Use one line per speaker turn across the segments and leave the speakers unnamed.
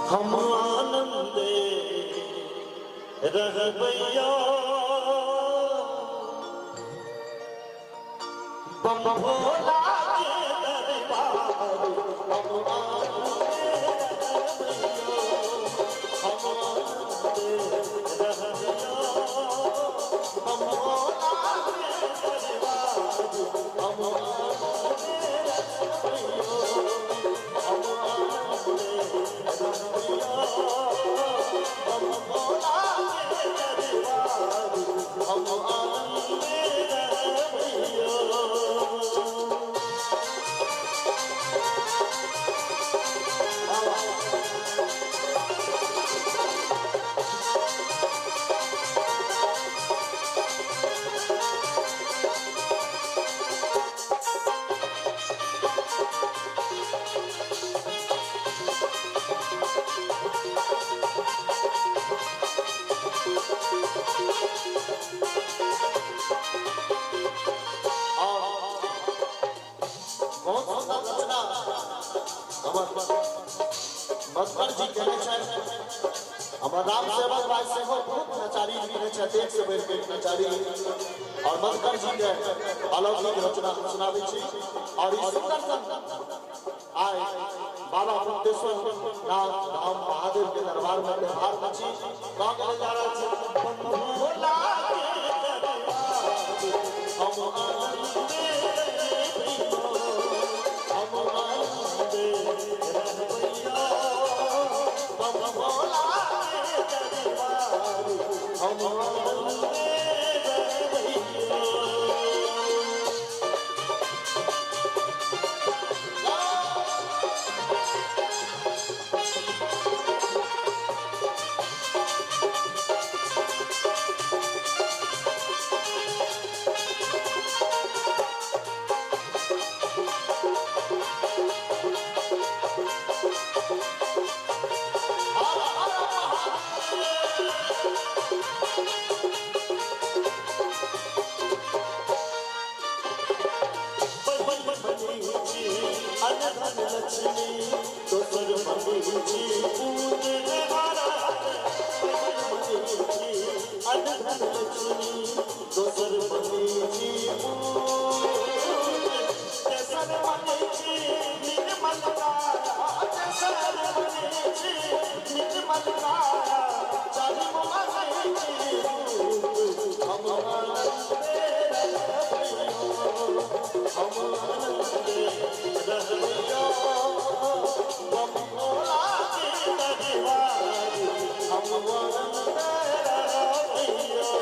हम आनंदे रहबैया बम भोला के दरबार हम आनंदे रहबैया हम आनंदे रहबैया बम भोला के दरबार हम आनंदे रहबैया हम आनंदे रहबैया बम भोला के दरबार हम आनंदे रहबैया। मधुकर जी कहने हमार राम सेवक भाई से हो बहुत नचारी लिखे देख से बैठ के नचारी और मधुकर जी के अलौकिक रचना सुनावे छी और इस सुंदर आए बाबा मुक्तेश्वर नाथ धाम महादेव के दरबार में व्यवहार मची गाँव के जा रहा है भोला के दरबार हम आनंदे हम आनंदे रहबैया बम भोला के दरबार हम आनंदे रहबैया। अनधन लक्ष्मी दोसर मनीजी पूजने वाला अनधन लक्ष्मी दोसर मनीजी तेसर मनीजी निर्मल काया तेसर मनीजी निर्मल काया चारिम मनीजी हम आनंदे रहबैया हम आनंदे रहबैया बम भोला के दरबार हम आनंदे रहबैया।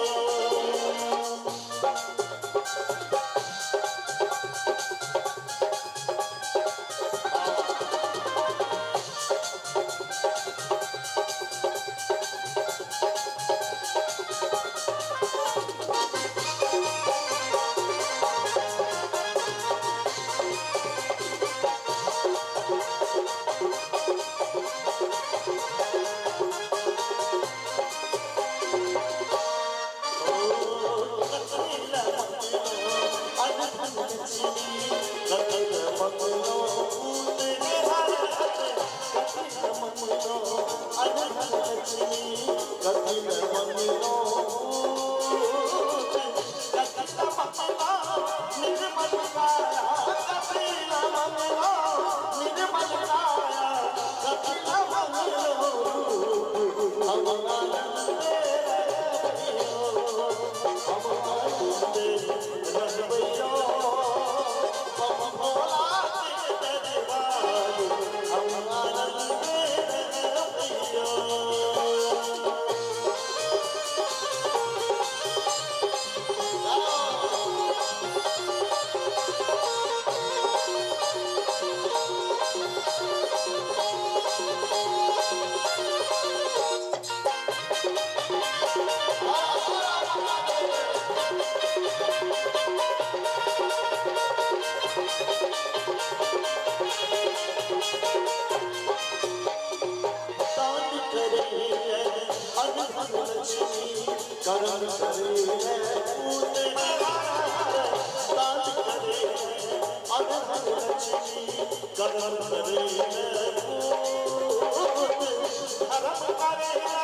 धर्म करेला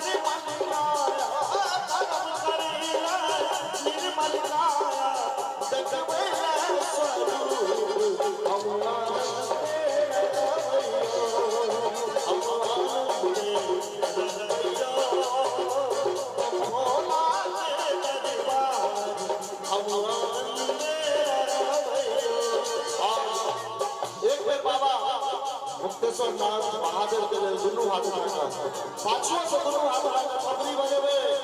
निर्मल काया धर्म करेला निर्मल काया देखबे स्वरूप अम्मा मुक्तेश्वर नाथ महादेव के लिए दुनू हाथ उठाकर पाछुओं से दुनू हाथ उठाकर खबरी बजेबे